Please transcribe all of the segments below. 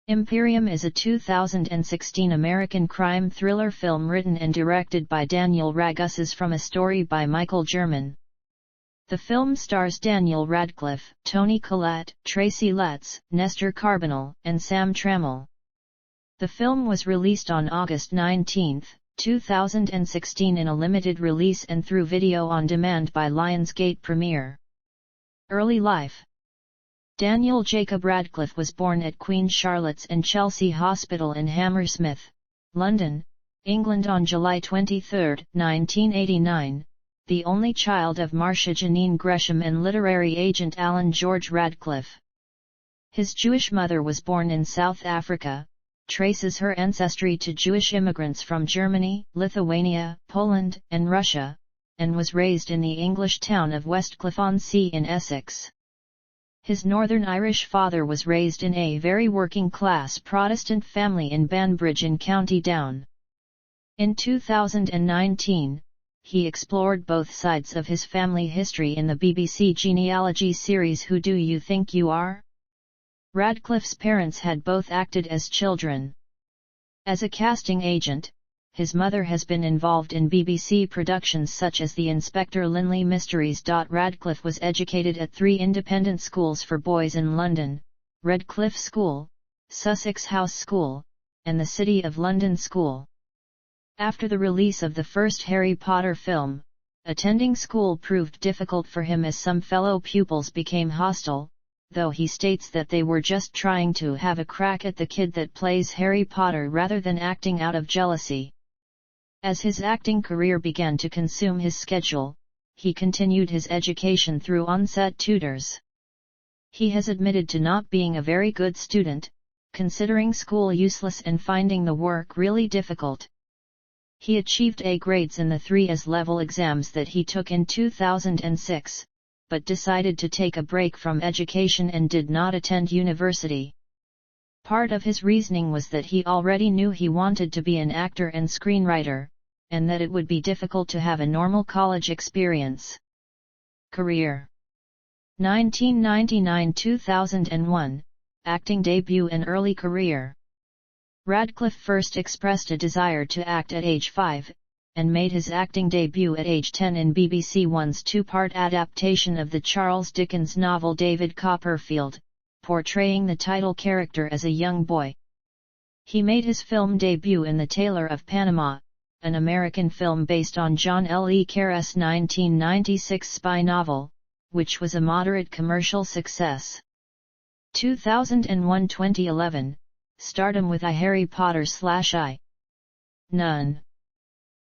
Imperium is a 2016 American crime thriller film written and directed by Daniel Ragussis from a story by Michael German. The film stars Daniel Radcliffe, Toni Collette, Tracy Letts, Nestor Carbonell, and Sam Trammell. The film was released on August 19, 2016 in a limited release and through video on demand by Lionsgate Premiere. Early life. Daniel Jacob Radcliffe was born at Queen Charlotte's and Chelsea Hospital in Hammersmith, London, England on July 23, 1989, the only child of Marcia Janine Gresham and literary agent Alan George Radcliffe. His Jewish mother was born in South Africa, traces her ancestry to Jewish immigrants from Germany, Lithuania, Poland, and Russia, and was raised in the English town of Westcliff-on-Sea in Essex. His Northern Irish father was raised in a very working-class Protestant family in Banbridge in County Down. In 2019, he explored both sides of his family history in the BBC genealogy series Who Do You Think You Are? Radcliffe's parents had both acted as children. As a casting agent, his mother has been involved in BBC productions such as the Inspector Linley Mysteries. Radcliffe was educated at 3 independent schools for boys in London: Redcliffe School, Sussex House School, and the City of London School. After the release of the first Harry Potter film, attending school proved difficult for him as some fellow pupils became hostile, though he states that they were just trying to have a crack at the kid that plays Harry Potter rather than acting out of jealousy. As his acting career began to consume his schedule, he continued his education through on-set tutors. He has admitted to not being a very good student, considering school useless and finding the work really difficult. He achieved A grades in the 3 A-level exams that he took in 2006, but decided to take a break from education and did not attend university. Part of his reasoning was that he already knew he wanted to be an actor and screenwriter, and that it would be difficult to have a normal college experience. Career: 1999–2001, acting debut and early career. Radcliffe first expressed a desire to act at age 5, and made his acting debut at age 10 in BBC One's 2-part adaptation of the Charles Dickens novel David Copperfield, portraying the title character as a young boy. He made his film debut in The Tailor of Panama, an American film based on John L. E. Carr's 1996 spy novel, which was a moderate commercial success. 2001–2011, stardom with Harry Potter/I. None.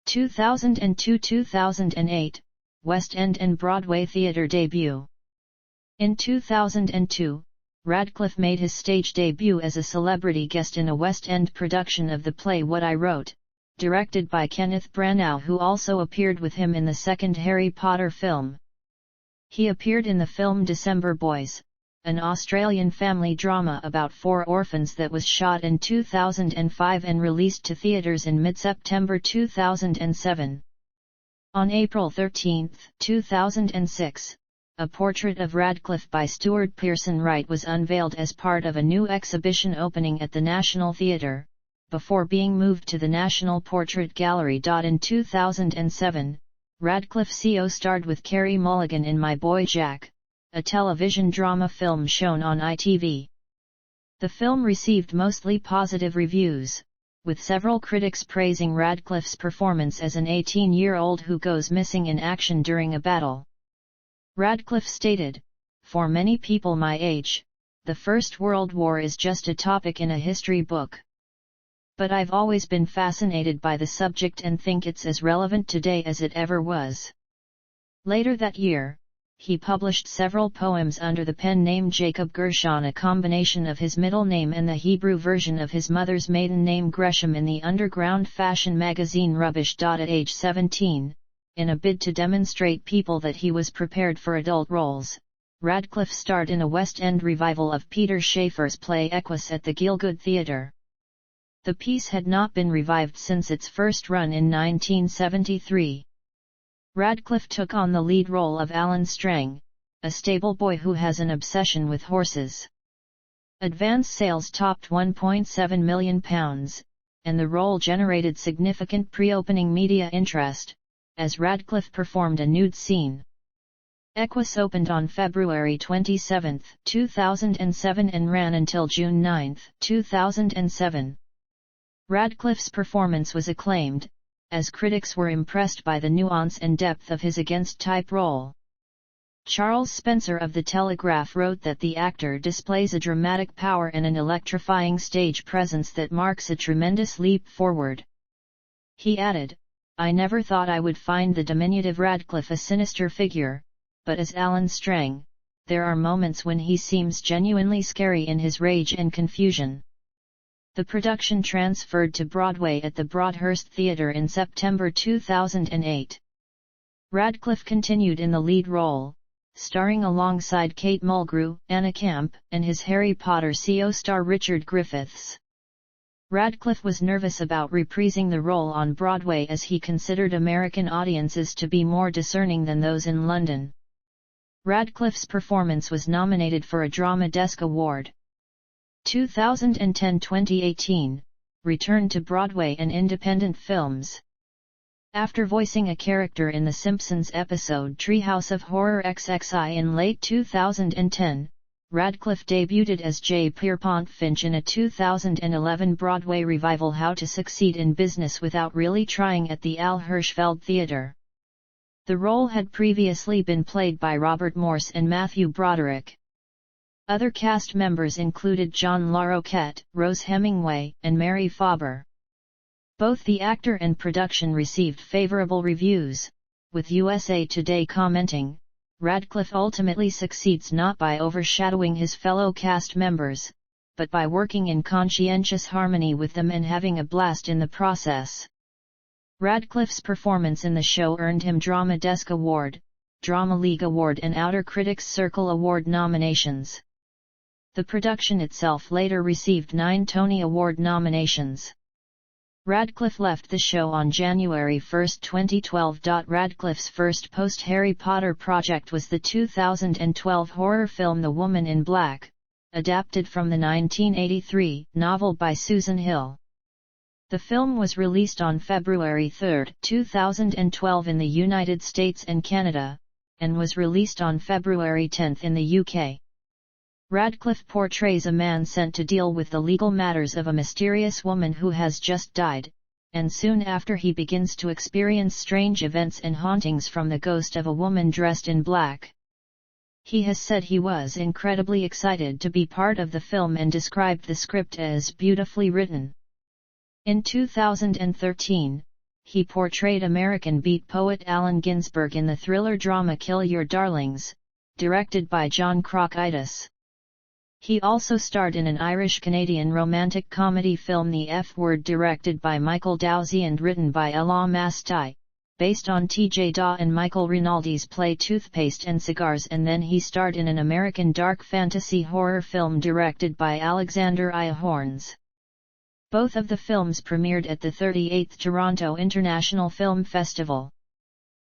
2002–2008, West End and Broadway theatre debut. In 2002, Radcliffe made his stage debut as a celebrity guest in a West End production of the play What I Wrote, directed by Kenneth Branagh, who also appeared with him in the second Harry Potter film. He appeared in the film December Boys, an Australian family drama about 4 orphans that was shot in 2005 and released to theatres in mid-September 2007. On April 13, 2006, a portrait of Radcliffe by Stuart Pearson Wright was unveiled as part of a new exhibition opening at the National Theatre, before being moved to the National Portrait Gallery. In 2007, Radcliffe co-starred with Carey Mulligan in My Boy Jack, a television drama film shown on ITV. The film received mostly positive reviews, with several critics praising Radcliffe's performance as an 18-year-old who goes missing in action during a battle. Radcliffe stated, "For many people my age, the First World War is just a topic in a history book. But I've always been fascinated by the subject and think it's as relevant today as it ever was." Later that year, he published several poems under the pen name Jacob Gershon, a combination of his middle name and the Hebrew version of his mother's maiden name Gresham, in the underground fashion magazine Rubbish. At age 17, in a bid to demonstrate people that he was prepared for adult roles, Radcliffe starred in a West End revival of Peter Shaffer's play Equus at the Gielgud Theatre. The piece had not been revived since its first run in 1973. Radcliffe took on the lead role of Alan Strang, a stable boy who has an obsession with horses. Advance sales topped £1.7 million, and the role generated significant pre-opening media interest, as Radcliffe performed a nude scene. Equus opened on February 27, 2007 and ran until June 9, 2007. Radcliffe's performance was acclaimed, as critics were impressed by the nuance and depth of his against-type role. Charles Spencer of The Telegraph wrote that the actor displays a dramatic power and an electrifying stage presence that marks a tremendous leap forward. He added, "I never thought I would find the diminutive Radcliffe a sinister figure, but as Alan Strang, there are moments when he seems genuinely scary in his rage and confusion." The production transferred to Broadway at the Broadhurst Theatre in September 2008. Radcliffe continued in the lead role, starring alongside Kate Mulgrew, Anna Camp, and his Harry Potter co-star Richard Griffiths. Radcliffe was nervous about reprising the role on Broadway as he considered American audiences to be more discerning than those in London. Radcliffe's performance was nominated for a Drama Desk Award. 2010-2018, return to Broadway and independent films. After voicing a character in The Simpsons episode Treehouse of Horror XXI in late 2010, Radcliffe debuted as J. Pierpont Finch in a 2011 Broadway revival How to Succeed in Business Without Really Trying at the Al Hirschfeld Theatre. The role had previously been played by Robert Morse and Matthew Broderick. Other cast members included John Larroquette, Rose Hemingway, and Mary Faber. Both the actor and production received favorable reviews, with USA Today commenting, "Radcliffe ultimately succeeds not by overshadowing his fellow cast members, but by working in conscientious harmony with them and having a blast in the process." Radcliffe's performance in the show earned him Drama Desk Award, Drama League Award and Outer Critics Circle Award nominations. The production itself later received 9 Tony Award nominations. Radcliffe left the show on January 1, 2012. Radcliffe's first post-Harry Potter project was the 2012 horror film The Woman in Black, adapted from the 1983 novel by Susan Hill. The film was released on February 3, 2012 in the United States and Canada, and was released on February 10 in the UK. Radcliffe portrays a man sent to deal with the legal matters of a mysterious woman who has just died, and soon after he begins to experience strange events and hauntings from the ghost of a woman dressed in black. He has said he was incredibly excited to be part of the film and described the script as beautifully written. In 2013, he portrayed American beat poet Allen Ginsberg in the thriller drama Kill Your Darlings, directed by John Crockitis. He also starred in an Irish-Canadian romantic comedy film The F Word directed by Michael Dowsey and written by Ella Mastai, based on T.J. Daw and Michael Rinaldi's play Toothpaste and Cigars, and then he starred in an American dark fantasy horror film directed by Alexander I. Horns. Both of the films premiered at the 38th Toronto International Film Festival.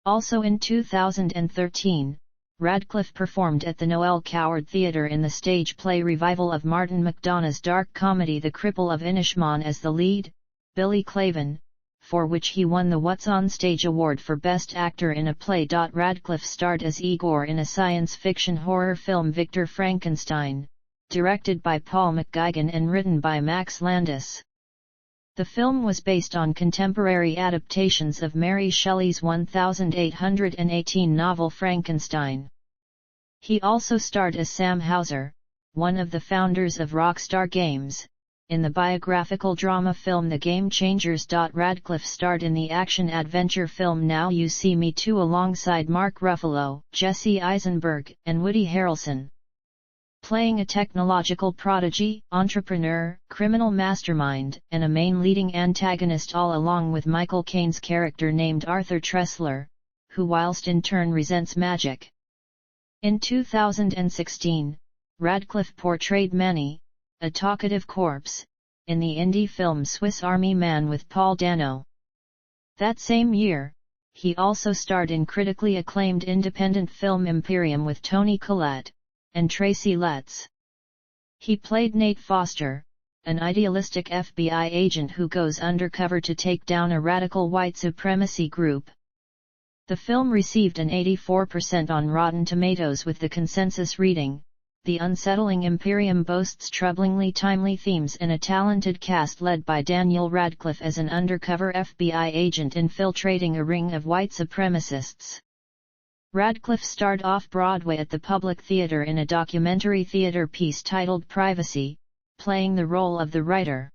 Also in 2013, Radcliffe performed at the Noel Coward Theatre in the stage play revival of Martin McDonagh's dark comedy The Cripple of Inishmaan as the lead, Billy Clavin, for which he won the What's on Stage Award for Best Actor in a Play. Radcliffe starred as Igor in a science fiction horror film Victor Frankenstein, directed by Paul McGuigan and written by Max Landis. The film was based on contemporary adaptations of Mary Shelley's 1818 novel Frankenstein. He also starred as Sam Hauser, one of the founders of Rockstar Games, in the biographical drama film The Game Changers. Radcliffe starred in the action-adventure film Now You See Me 2 alongside Mark Ruffalo, Jesse Eisenberg, and Woody Harrelson. Playing a technological prodigy, entrepreneur, criminal mastermind, and a main leading antagonist all along with Michael Caine's character named Arthur Tressler, who whilst in turn resents magic. In 2016, Radcliffe portrayed Manny, a talkative corpse, in the indie film Swiss Army Man with Paul Dano. That same year, he also starred in critically acclaimed independent film Imperium with Toni Collette and Tracy Letts. He played Nate Foster, an idealistic FBI agent who goes undercover to take down a radical white supremacy group. The film received an 84% on Rotten Tomatoes with the consensus reading, "The unsettling Imperium boasts troublingly timely themes and a talented cast led by Daniel Radcliffe as an undercover FBI agent infiltrating a ring of white supremacists." Radcliffe starred off-Broadway at the Public Theater in a documentary theater piece titled Privacy, playing the role of the writer.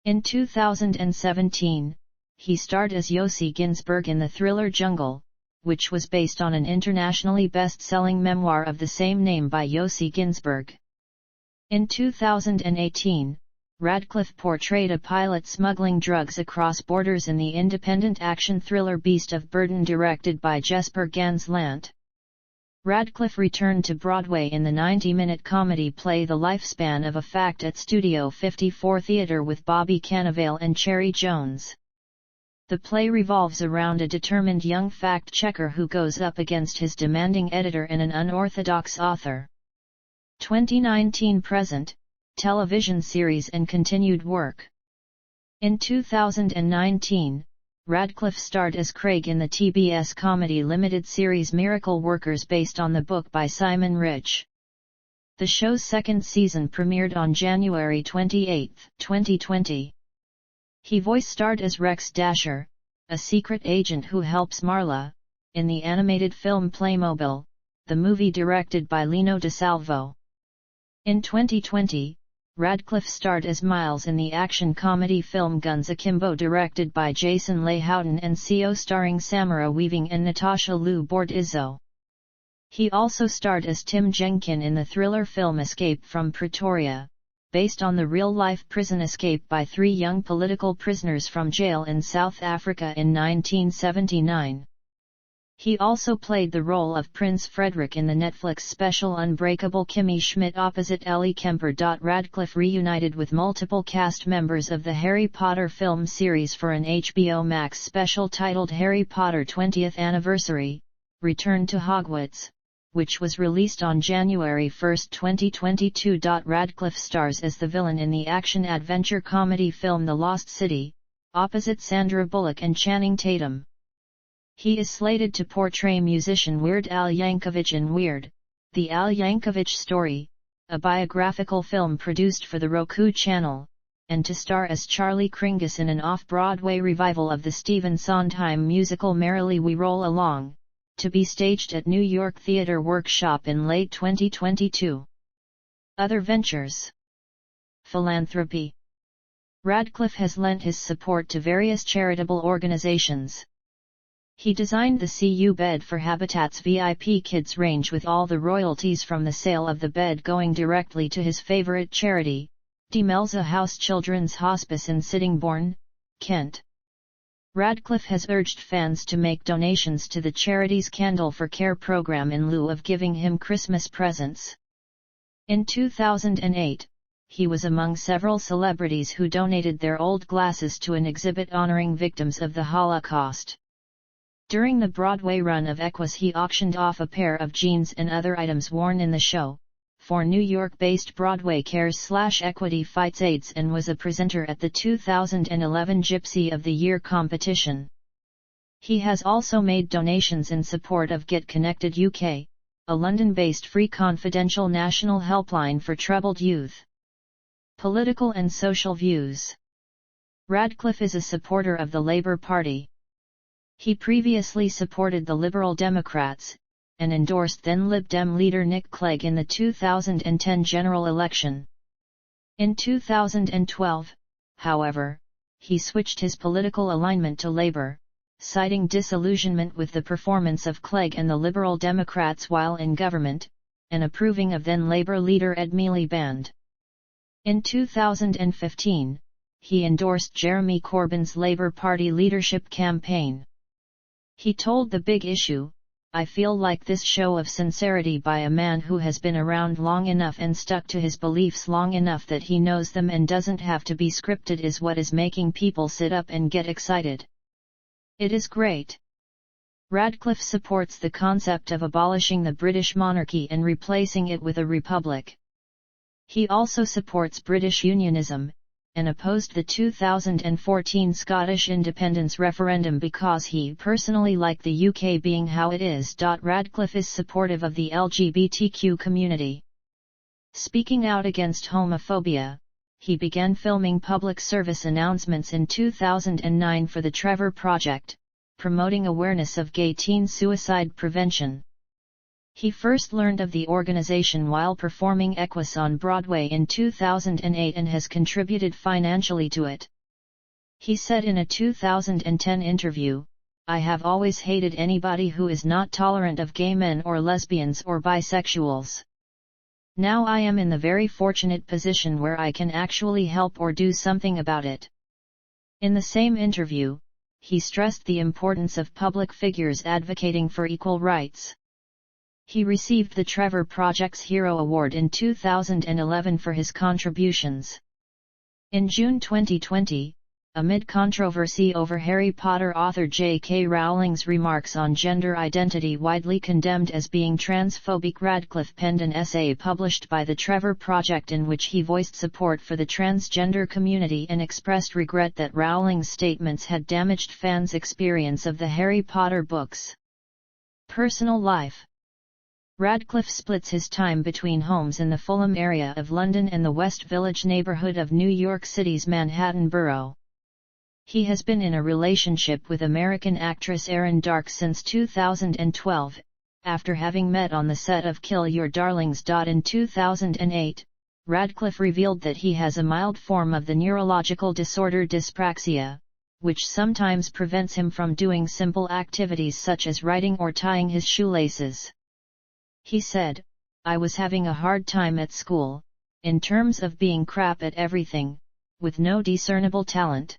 In 2017, he starred as Yossi Ginsberg in the thriller Jungle, which was based on an internationally best-selling memoir of the same name by Yossi Ginsberg. In 2018, Radcliffe portrayed a pilot smuggling drugs across borders in the independent action thriller Beast of Burden directed by Jesper Gansland. Radcliffe returned to Broadway in the 90-minute comedy play The Lifespan of a Fact at Studio 54 Theatre with Bobby Cannavale and Cherry Jones. The play revolves around a determined young fact-checker who goes up against his demanding editor and an unorthodox author. 2019 present, television series and continued work. In 2019, Radcliffe starred as Craig in the TBS comedy limited series Miracle Workers based on the book by Simon Rich. The show's second season premiered on January 28, 2020. He voice-starred as Rex Dasher, a secret agent who helps Marla, in the animated film Playmobil, the movie directed by Lino DeSalvo. In 2020, Radcliffe starred as Miles in the action-comedy film Guns Akimbo directed by Jason Leigh Houghton and CO starring Samara Weaving and Natasha Liu Bordizzo. He also starred as Tim Jenkin in the thriller film Escape from Pretoria, based on the real-life prison escape by 3 young political prisoners from jail in South Africa in 1979. He also played the role of Prince Frederick in the Netflix special Unbreakable Kimmy Schmidt opposite Ellie Kemper. Radcliffe reunited with multiple cast members of the Harry Potter film series for an HBO Max special titled Harry Potter 20th Anniversary, Return to Hogwarts, which was released on January 1, 2022. Radcliffe stars as the villain in the action-adventure comedy film The Lost City, opposite Sandra Bullock and Channing Tatum. He is slated to portray musician Weird Al Yankovic in Weird, The Al Yankovic Story, a biographical film produced for the Roku channel, and to star as Charlie Kringus in an off-Broadway revival of the Stephen Sondheim musical Merrily We Roll Along, to be staged at New York Theatre Workshop in late 2022. Other ventures. Philanthropy. Radcliffe has lent his support to various charitable organizations. He designed the CU bed for Habitat's VIP Kids range with all the royalties from the sale of the bed going directly to his favorite charity, De Melza House Children's Hospice in Sittingbourne, Kent. Radcliffe has urged fans to make donations to the charity's Candle for Care program in lieu of giving him Christmas presents. In 2008, he was among several celebrities who donated their old glasses to an exhibit honoring victims of the Holocaust. During the Broadway run of Equus he auctioned off a pair of jeans and other items worn in the show, for New York-based Broadway Cares/Equity Fights AIDS, and was a presenter at the 2011 Gypsy of the Year competition. He has also made donations in support of Get Connected UK, a London-based free confidential national helpline for troubled youth. Political and social views. Radcliffe is a supporter of the Labour Party. He previously supported the Liberal Democrats, and endorsed then Lib Dem leader Nick Clegg in the 2010 general election. In 2012, however, he switched his political alignment to Labour, citing disillusionment with the performance of Clegg and the Liberal Democrats while in government, and approving of then Labour leader Ed Miliband. In 2015, he endorsed Jeremy Corbyn's Labour Party leadership campaign. He told The Big Issue, "I feel like this show of sincerity by a man who has been around long enough and stuck to his beliefs long enough that he knows them and doesn't have to be scripted is what is making people sit up and get excited. It is great." Radcliffe supports the concept of abolishing the British monarchy and replacing it with a republic. He also supports British Unionism, and opposed the 2014 Scottish independence referendum because he personally liked the UK being how it is. Radcliffe is supportive of the LGBTQ community. Speaking out against homophobia, he began filming public service announcements in 2009 for the Trevor Project, promoting awareness of gay teen suicide prevention. He first learned of the organization while performing Equus on Broadway in 2008 and has contributed financially to it. He said in a 2010 interview, "I have always hated anybody who is not tolerant of gay men or lesbians or bisexuals. Now I am in the very fortunate position where I can actually help or do something about it." In the same interview, he stressed the importance of public figures advocating for equal rights. He received the Trevor Project's Hero Award in 2011 for his contributions. In June 2020, amid controversy over Harry Potter author J.K. Rowling's remarks on gender identity widely condemned as being transphobic, Radcliffe penned an essay published by the Trevor Project in which he voiced support for the transgender community and expressed regret that Rowling's statements had damaged fans' experience of the Harry Potter books. Personal life. Radcliffe splits his time between homes in the Fulham area of London and the West Village neighbourhood of New York City's Manhattan borough. He has been in a relationship with American actress Erin Darke since 2012, after having met on the set of Kill Your Darlings. In 2008, Radcliffe revealed that he has a mild form of the neurological disorder dyspraxia, which sometimes prevents him from doing simple activities such as writing or tying his shoelaces. He said, "I was having a hard time at school, in terms of being crap at everything, with no discernible talent."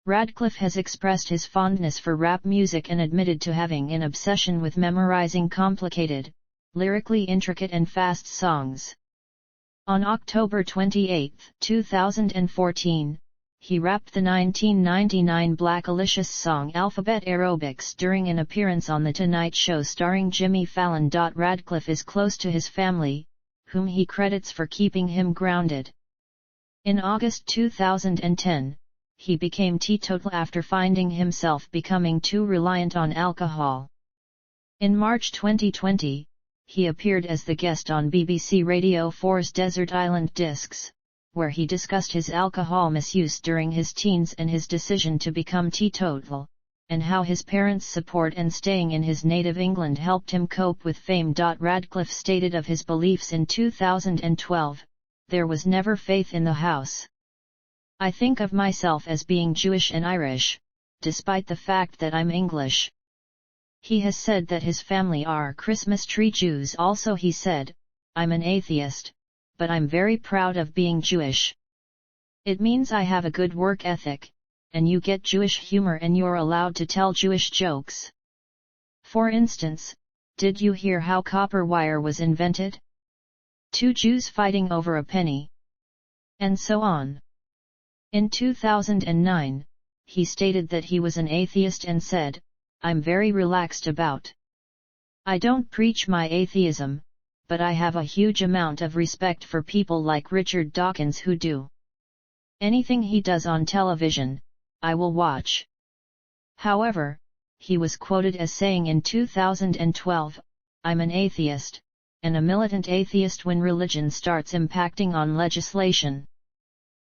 Radcliffe has expressed his fondness for rap music and admitted to having an obsession with memorizing complicated, lyrically intricate and fast songs. On October 28, 2014, he rapped the 1999 Blackalicious song Alphabet Aerobics during an appearance on The Tonight Show starring Jimmy Fallon. Radcliffe is close to his family, whom he credits for keeping him grounded. In August 2010, he became teetotal after finding himself becoming too reliant on alcohol. In March 2020, he appeared as the guest on BBC Radio 4's Desert Island Discs, where he discussed his alcohol misuse during his teens and his decision to become teetotal, and how his parents' support and staying in his native England helped him cope with fame. Radcliffe stated of his beliefs in 2012, "There was never faith in the house. I think of myself as being Jewish and Irish, despite the fact that I'm English." He has said that his family are Christmas tree Jews. Also he said, "I'm an atheist, but I'm very proud of being Jewish. It means I have a good work ethic, and you get Jewish humor and you're allowed to tell Jewish jokes. For instance, did you hear how copper wire was invented? 2 Jews fighting over a penny." And so on. In 2009, he stated that he was an atheist and said, "I'm very relaxed about. I don't preach my atheism, but I have a huge amount of respect for people like Richard Dawkins who do. Anything he does on television, I will watch." However, he was quoted as saying in 2012, "I'm an atheist, and a militant atheist when religion starts impacting on legislation."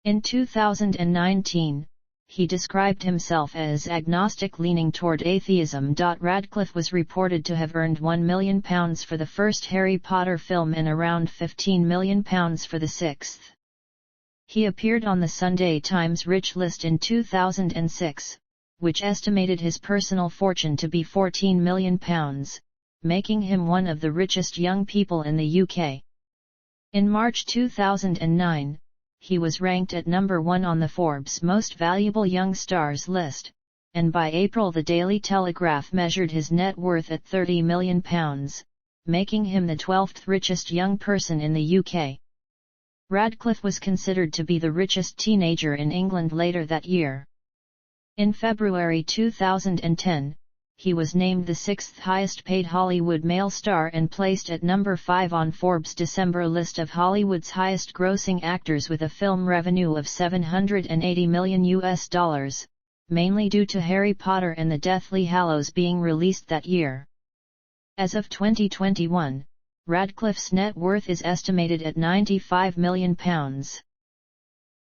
In 2019, he described himself as agnostic leaning toward atheism. Radcliffe was reported to have earned £1 million for the first Harry Potter film and around £15 million for the sixth. He appeared on the Sunday Times Rich list in 2006, which estimated his personal fortune to be £14 million, making him one of the richest young people in the UK. In March 2009, he was ranked at number 1 on the Forbes Most Valuable Young Stars list, and by April the Daily Telegraph measured his net worth at £30 million, making him the 12th richest young person in the UK. Radcliffe was considered to be the richest teenager in England later that year. In February 2010, he was named the sixth highest-paid Hollywood male star and placed at number 5 on Forbes' December list of Hollywood's highest-grossing actors with a film revenue of $780 million, mainly due to Harry Potter and the Deathly Hallows being released that year. As of 2021, Radcliffe's net worth is estimated at £95 million.